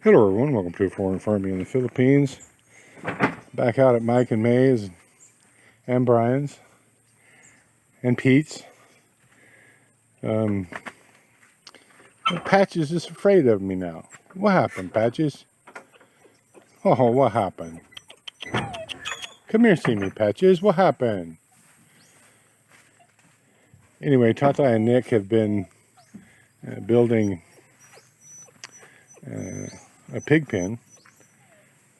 Hello everyone, welcome to Foreign Farming in the Philippines. Back out at Mike and May's and Brian's and Pete's. Patches is afraid of me now. What happened, Patches? Oh, what happened? Come here, see me, Patches. What happened? Anyway, Tata and Nick have been building a pig pen.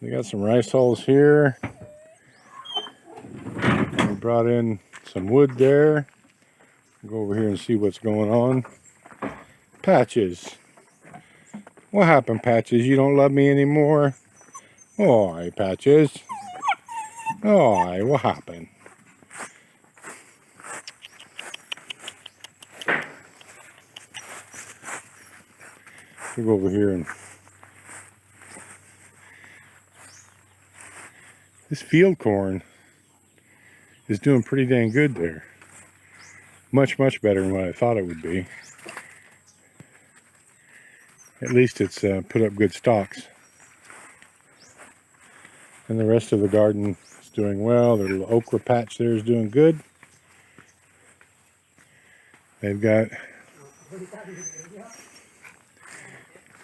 They got some rice hulls here. We brought in some wood there. Go over here and see what's going on. Patches. What happened, Patches? You don't love me anymore? Oh, Patches. Oh, what happened? We'll go over here and this field corn is doing pretty dang good there. Much better than what I thought it would be. At least it's put up good stalks. And the rest of the garden is doing well. Their little okra patch there is doing good. They've got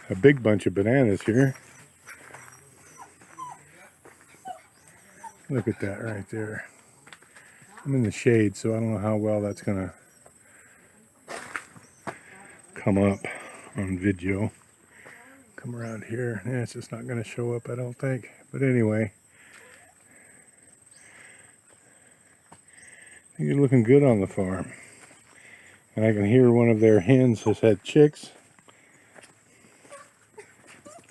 a big bunch of bananas here. Look at that right there. I'm in the shade, so I don't know how well that's gonna come up on video. Come around here. Yeah, it's just not gonna show up, I don't think. But anyway, you're looking good on the farm. And I can hear one of their hens has had chicks.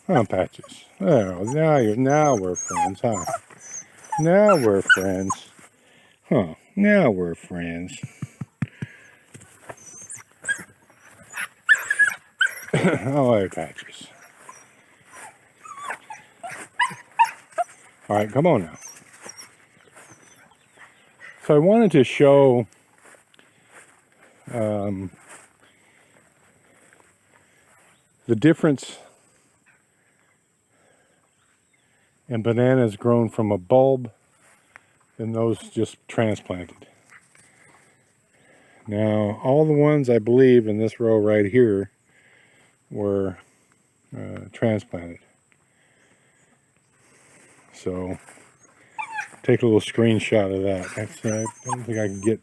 Oh, Patches. Oh, now we're friends, huh? Now we're friends. Huh, now we're friends. Oh, hey, Patches. All right, come on now. So I wanted to show the difference in bananas grown from a bulb and those just transplanted. Now, all the ones I believe in this row right here were transplanted. So, take a little screenshot of that. I don't think I can get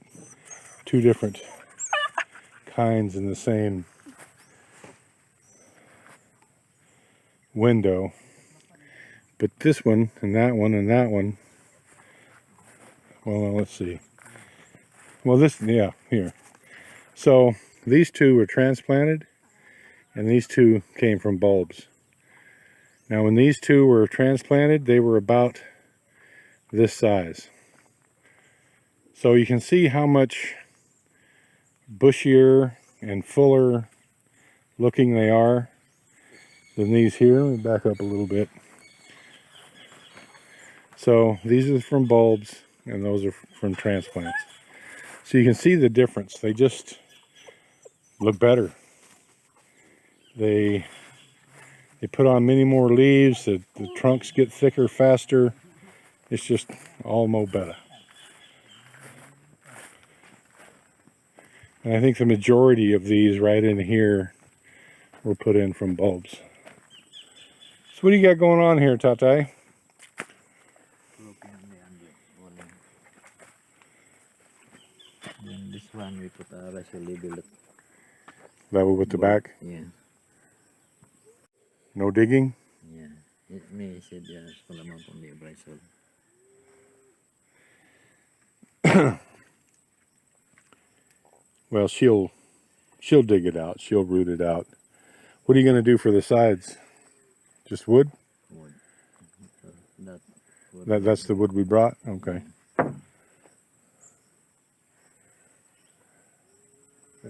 two different kinds in the same window. But this one, and that one, and that one, well, let's see. Well, yeah, here. So, these two were transplanted, and these two came from bulbs. Now, when these two were transplanted, they were about this size. So you can see how much bushier and fuller looking they are than these here. Let me back up a little bit. So these are from bulbs, and those are from transplants. So you can see the difference. They just look better. They put on many more leaves. The trunks get thicker faster. It's just all mo better. And I think the majority of these right in here were put in from bulbs. So what do you got going on here, Tatay? And this one we put a rice label. Level with the back? Yeah. No digging? Yeah. It may said yes for the amount on the rice. Well, she'll dig it out. She'll root it out. What are you going to do for the sides? Just wood? Wood. So That's the wood we brought? Okay.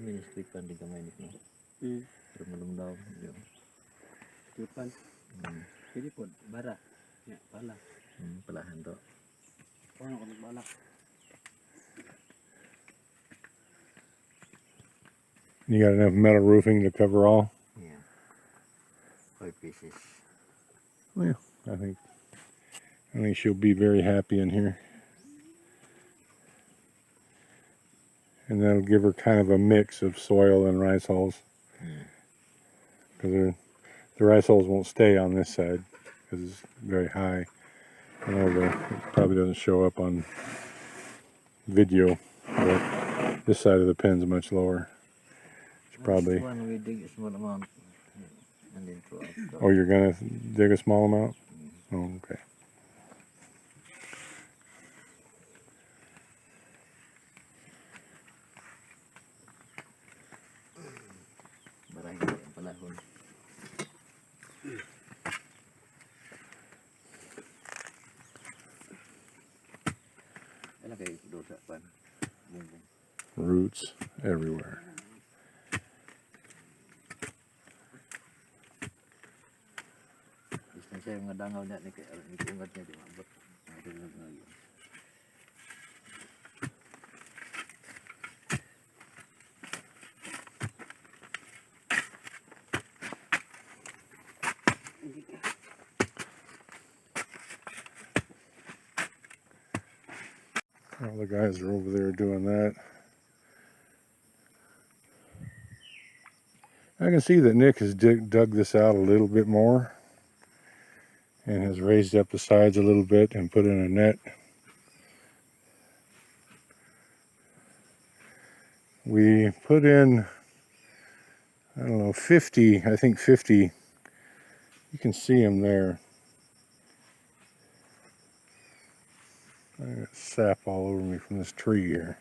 kami ni-stripan di kamay ni mo. Pero malum daw. Stripan. Pili po, bara. Ya, pala. Palahan to. Paano ko nagbalak? You got enough metal roofing to cover all? Yeah. 5 pieces. Well, I think she'll be very happy in here. And that'll give her kind of a mix of soil and rice hulls. Because the rice hulls won't stay on this side because it's very high. I know it probably doesn't show up on video, but this side of the pen's much lower. It's probably. When we dig a small amount and then throw out. Oh, you're gonna dig a small amount? Oh, okay. Barang yang panahon. Ano kayo dosa pan? Bumbong. Roots everywhere. Isang saya nga dangaw niya ni ungat niya di mabot. Matulog na yun. All the guys are over there doing that. I can see that Nick has dug this out a little bit more and has raised up the sides a little bit and put in a net. We put in, I don't know, 50, I think 50. You can see them there. I got sap all over me from this tree here.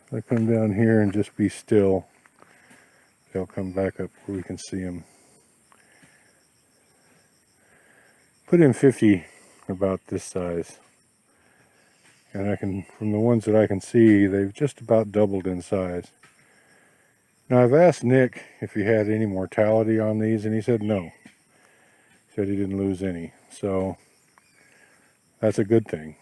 If I come down here and just be still, they'll come back up where we can see them. Put in 50 about this size. And I can, from the ones that I can see, they've just about doubled in size. Now I've asked Nick if he had any mortality on these, and he said no. He said he didn't lose any. So that's a good thing.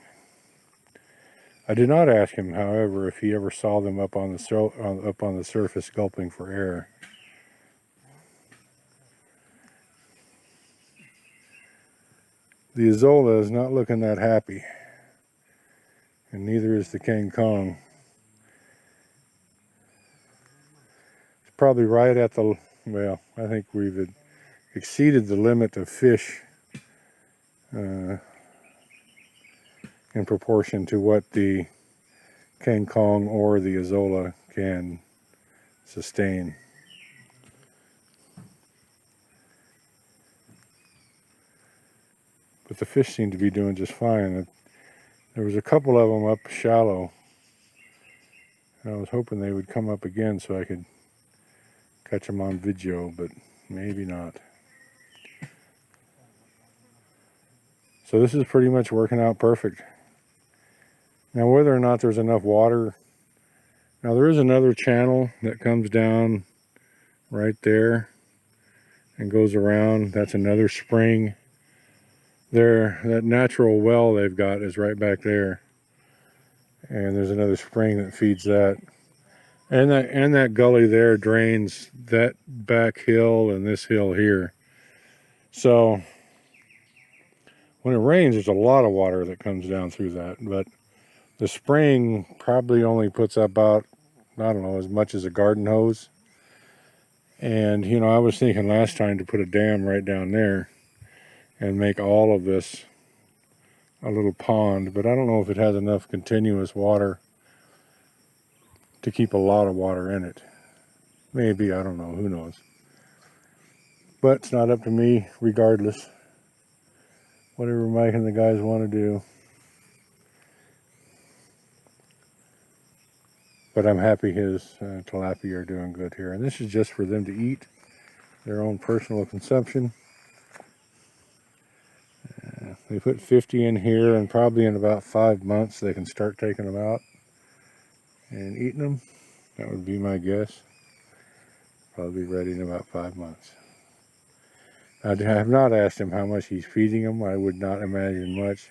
I did not ask him, however, if he ever saw them up on the surface gulping for air. The Azolla is not looking that happy, and neither is the King Kong. It's probably right at the, well, I think we've exceeded the limit of fish in proportion to what the King Kong or the Azolla can sustain. But the fish seem to be doing just fine. There was a couple of them up shallow. I was hoping they would come up again so I could catch them on video, but maybe not. So this is pretty much working out perfect. Now whether or not there's enough water, now there is another channel that comes down right there and goes around. That's another spring. There, that natural well they've got is right back there. And there's another spring that feeds that. And that gully there drains that back hill and this hill here. So when it rains, there's a lot of water that comes down through that. But the spring probably only puts about, I don't know, as much as a garden hose. And, you know, I was thinking last time to put a dam right down there and make all of this a little pond, but I don't know if it has enough continuous water to keep a lot of water in it. Maybe, I don't know, who knows. But it's not up to me regardless. Whatever Mike and the guys want to do. But I'm happy his tilapia are doing good here. And this is just for them to eat, their own personal consumption. They put 50 in here, and probably in about 5 months they can start taking them out and eating them. That would be my guess. Probably ready in about 5 months. I have not asked him how much he's feeding them. I would not imagine much.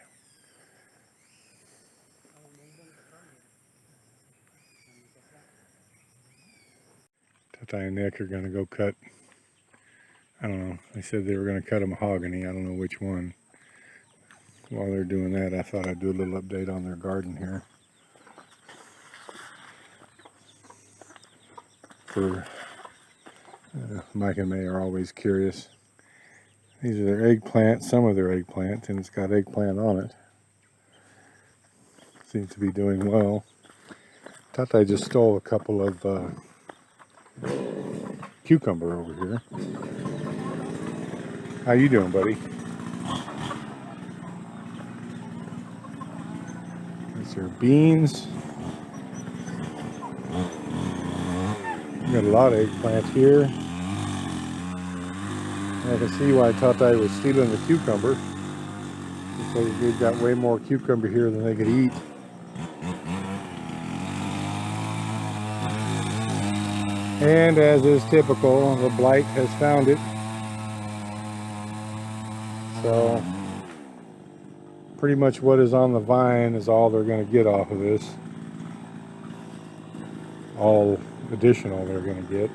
Tata and Nick are going to go cut I don't know. They said they were going to cut a mahogany. I don't know which one. While they're doing that, I thought I'd do a little update on their garden here. For Mike and May are always curious. These are their eggplant, some of their eggplant, and it's got eggplant on it. Seems to be doing well. Thought I just stole a couple of cucumber over here. How you doing, buddy? These are beans. We got a lot of eggplants here. I can see why Tata was stealing the cucumber, because they've got way more cucumber here than they could eat. And as is typical, the blight has found it. So pretty much what is on the vine is all they're going to get off of this. All additional they're going to get.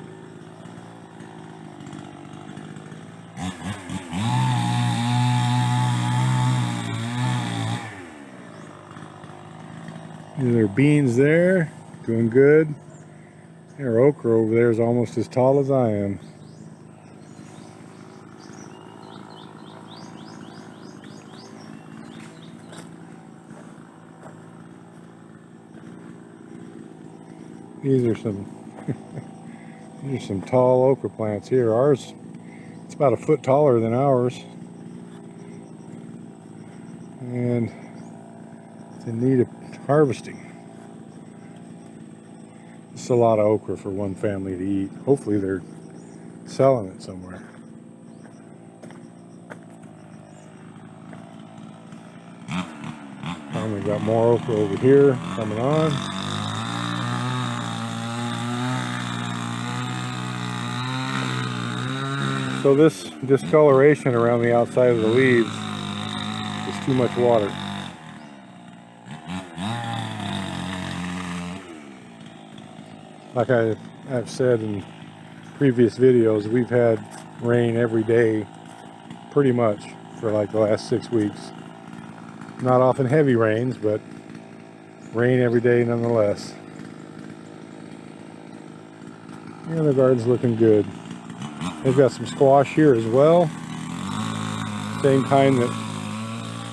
There are beans there, doing good. Their okra over there is almost as tall as I am. These are some these are some tall okra plants here. Ours, it's about a foot taller than ours, and it's in need of harvesting. It's a lot of okra for one family to eat. Hopefully they're selling it somewhere. We got more okra over here coming on. So this discoloration around the outside of the leaves is too much water. Like I've said in previous videos, we've had rain every day pretty much for like the last 6 weeks. Not often heavy rains, but rain every day nonetheless. And the garden's looking good. They've got some squash here as well. Same kind that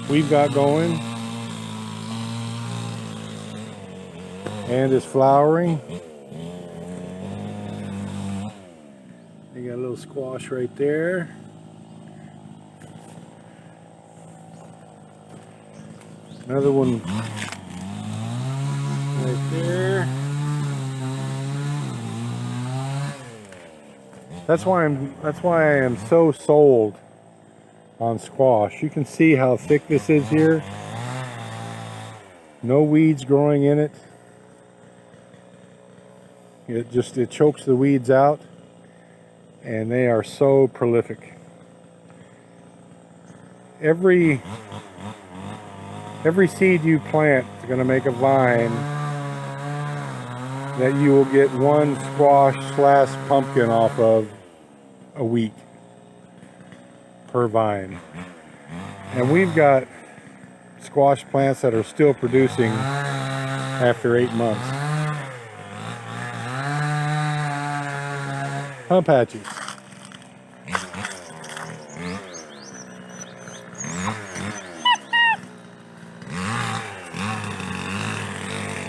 we've got going. And is flowering. They got a little squash right there. Another one right there. That's why I am so sold on squash. You can see how thick this is here. No weeds growing in it. It chokes the weeds out, and they are so prolific. Every seed you plant is going to make a vine that you will get one squash / pumpkin off of a week per vine. And we've got squash plants that are still producing after 8 months. Huh, Patchy?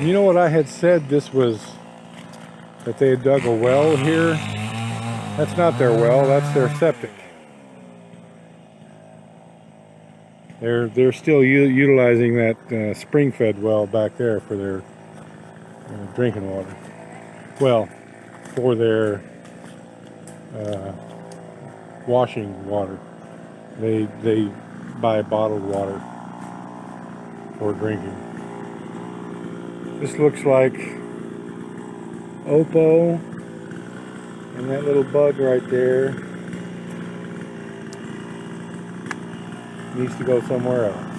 You know what I had said that they had dug a well here? That's not their well, that's their septic. They're still utilizing that spring-fed well back there for their drinking water. Well, for their washing water. They buy bottled water for drinking. This looks like Oppo and that little bug right there needs to go somewhere else.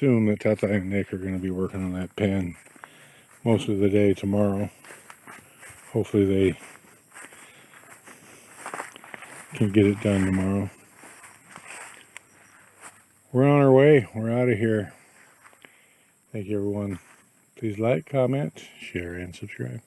assume that Tata and Nick are going to be working on that pen most of the day tomorrow. Hopefully they can get it done tomorrow. We're on our way. We're out of here. Thank you, everyone. Please like, comment, share, and subscribe.